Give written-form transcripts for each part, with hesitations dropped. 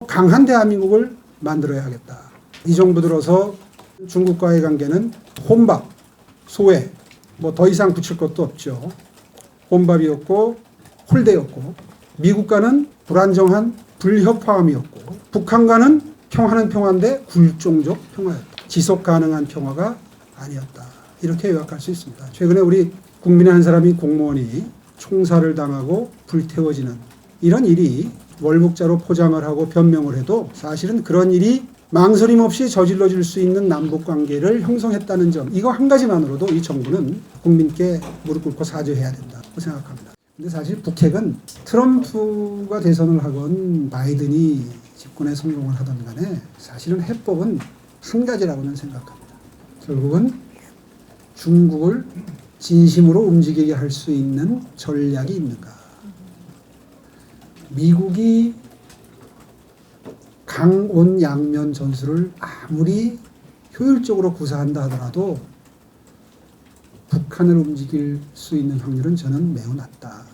강한 대한민국을 만들어야 하겠다. 이 정부 들어서 중국과의 관계는 혼밥, 소외, 뭐 더 이상 붙일 것도 없죠. 혼밥이었고 홀대였고, 미국과는 불안정한 불협화음이었고, 북한과는 평화는 평화인데 굴종적 평화였다. 지속 가능한 평화가 아니었다. 이렇게 요약할 수 있습니다. 최근에 우리 국민의 한 사람이 공무원이 총살을 당하고 불태워지는 이런 일이 월북자로 포장을 하고 변명을 해도 사실은 그런 일이 망설임 없이 저질러질 수 있는 남북관계를 형성했다는 점, 이거 한 가지만으로도 이 정부는 국민께 무릎 꿇고 사죄해야 된다고 생각합니다. 근데 사실 북핵은 트럼프가 대선을 하건 바이든이 집권에 성공을 하던 간에 사실은 해법은 한 가지라고는 생각합니다. 결국은 중국을 진심으로 움직이게 할 수 있는 전략이 있는가. 미국이 강온 양면 전술을 아무리 효율적으로 구사한다 하더라도 북한을 움직일 수 있는 확률은 저는 매우 낮다.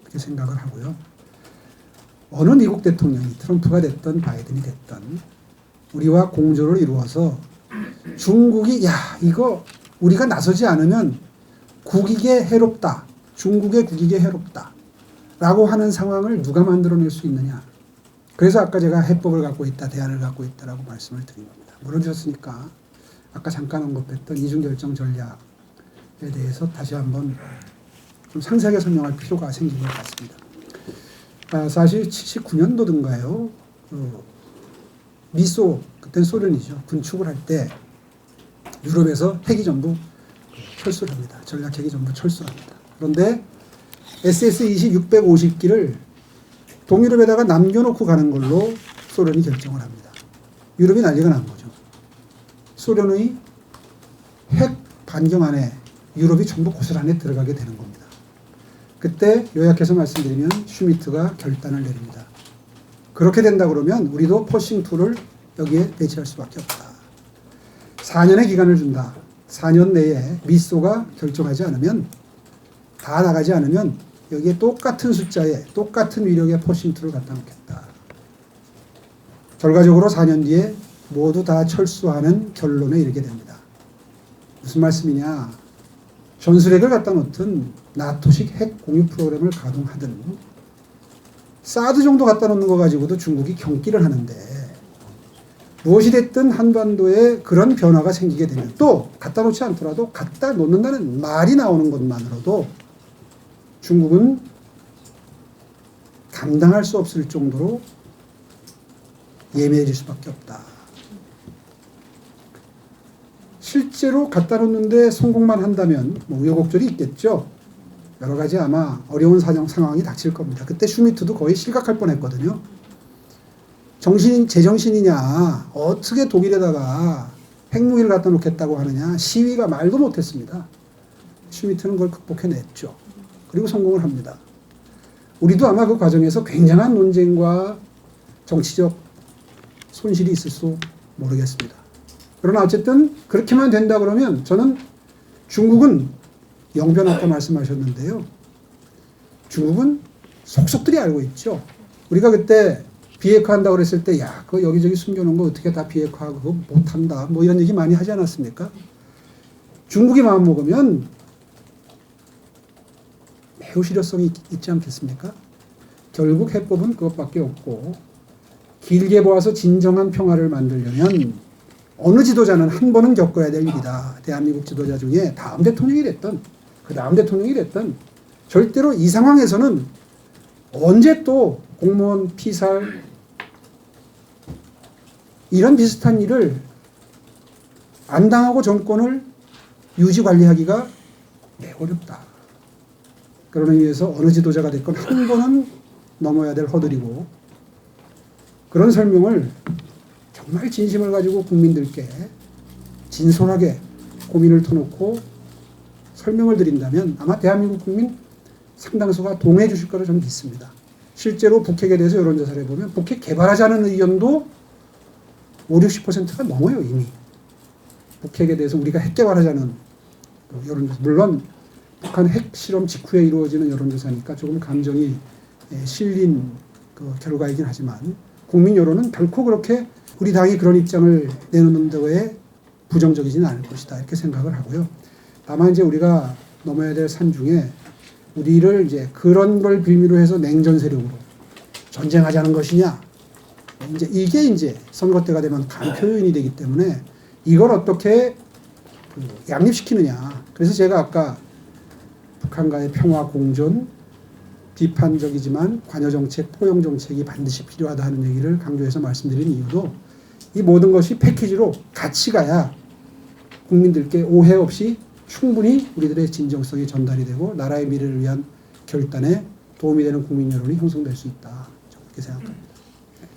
그렇게 생각을 하고요. 어느 미국 대통령이 트럼프가 됐든 바이든이 됐든 우리와 공조를 이루어서 중국이 이거 우리가 나서지 않으면 국익에 해롭다. 중국의 국익에 해롭다. 라고 하는 상황을 누가 만들어낼 수 있느냐. 그래서 아까 제가 해법을 갖고 있다, 대안을 갖고 있다라고 말씀을 드린 겁니다. 물어주셨으니까 아까 잠깐 언급했던 이중결정 전략에 대해서 다시 한번 좀 상세하게 설명할 필요가 생긴 것 같습니다. 사실 79년도든가요. 미소, 그때는 소련이죠. 군축을 할 때 유럽에서 핵이 전부 철수를 합니다. 전략 핵이 전부 철수를 합니다. 그런데 SS-20 650기를 동유럽에다가 남겨놓고 가는 걸로 소련이 결정을 합니다. 유럽이 난리가 난 거죠. 소련의 핵 반경 안에 유럽이 전부 고슬 안에 들어가게 되는 겁니다. 그때 요약해서 말씀드리면 슈미트가 결단을 내립니다. 그렇게 된다 그러면 우리도 퍼싱2를 여기에 배치할 수밖에 없다. 4년의 기간을 준다. 4년 내에 미소가 결정하지 않으면, 다 나가지 않으면 여기에 똑같은 숫자에 똑같은 위력의 퍼싱2를 갖다 놓겠다. 결과적으로 4년 뒤에 모두 다 철수하는 결론에 이르게 됩니다. 무슨 말씀이냐. 전술핵을 갖다 놓든 나토식 핵 공유 프로그램을 가동하든 사드 정도 갖다 놓는 거 가지고도 중국이 경기를 하는데, 무엇이 됐든 한반도에 그런 변화가 생기게 되면, 또 갖다 놓지 않더라도 갖다 놓는다는 말이 나오는 것만으로도 중국은 감당할 수 없을 정도로 예민해질 수밖에 없다. 실제로 갖다 놓는데 성공만 한다면 뭐 우여곡절이 있겠죠. 여러 가지 아마 어려운 상황이 닥칠 겁니다. 그때 슈미트도 거의 실각할 뻔했거든요. 제정신이냐, 어떻게 독일에다가 핵무기를 갖다 놓겠다고 하느냐, 시위가 말도 못했습니다. 슈미트는 그걸 극복해냈죠. 그리고 성공을 합니다. 우리도 아마 그 과정에서 굉장한 논쟁과 정치적 손실이 있을지 모르겠습니다. 그러나 어쨌든 그렇게만 된다 그러면 저는 중국은 영변 아까 말씀하셨는데요. 중국은 속속들이 알고 있죠. 우리가 그때 비핵화 한다고 그랬을 때, 그거 여기저기 숨겨놓은 거 어떻게 다 비핵화 그거 못한다. 뭐 이런 얘기 많이 하지 않았습니까? 중국이 마음 먹으면 매우 실효성이 있지 않겠습니까? 결국 해법은 그것밖에 없고, 길게 보아서 진정한 평화를 만들려면 어느 지도자는 한 번은 겪어야 될 일이다. 대한민국 지도자 중에 다음 대통령이 됐든 그 다음 대통령이 됐든 절대로 이 상황에서는 언제 또 공무원 피살 이런 비슷한 일을 안 당하고 정권을 유지 관리하기가 매우 어렵다. 그러는 위해서 어느 지도자가 됐건 한 번은 넘어야 될 허들이고, 그런 설명을 정말 진심을 가지고 국민들께 진솔하게 고민을 터놓고 설명을 드린다면 아마 대한민국 국민 상당수가 동의해 주실 거로 저는 믿습니다. 실제로 북핵에 대해서 여론조사를 해보면 북핵 개발하자는 의견도 50~60%가 넘어요. 이미 북핵에 대해서 우리가 핵 개발하자는 여론조사, 물론 북한 핵 실험 직후에 이루어지는 여론조사니까 조금 감정이 실린 그 결과이긴 하지만 국민 여론은 결코 그렇게 우리 당이 그런 입장을 내놓는 데에 부정적이지는 않을 것이다 이렇게 생각을 하고요. 다만 이제 우리가 넘어야 될 산 중에 우리를 이제 그런 걸 빌미로 해서 냉전 세력으로 전쟁하자는 것이냐, 이제 이게 이제 선거 때가 되면 간표 요인이 되기 때문에 이걸 어떻게 양립시키느냐. 그래서 제가 아까 북한과의 평화 공존, 비판적이지만 관여 정책, 포용 정책이 반드시 필요하다 하는 얘기를 강조해서 말씀드린 이유도 이 모든 것이 패키지로 같이 가야 국민들께 오해 없이 충분히 우리들의 진정성이 전달이 되고 나라의 미래를 위한 결단에 도움이 되는 국민 여론이 형성될 수 있다. 그렇게 생각합니다.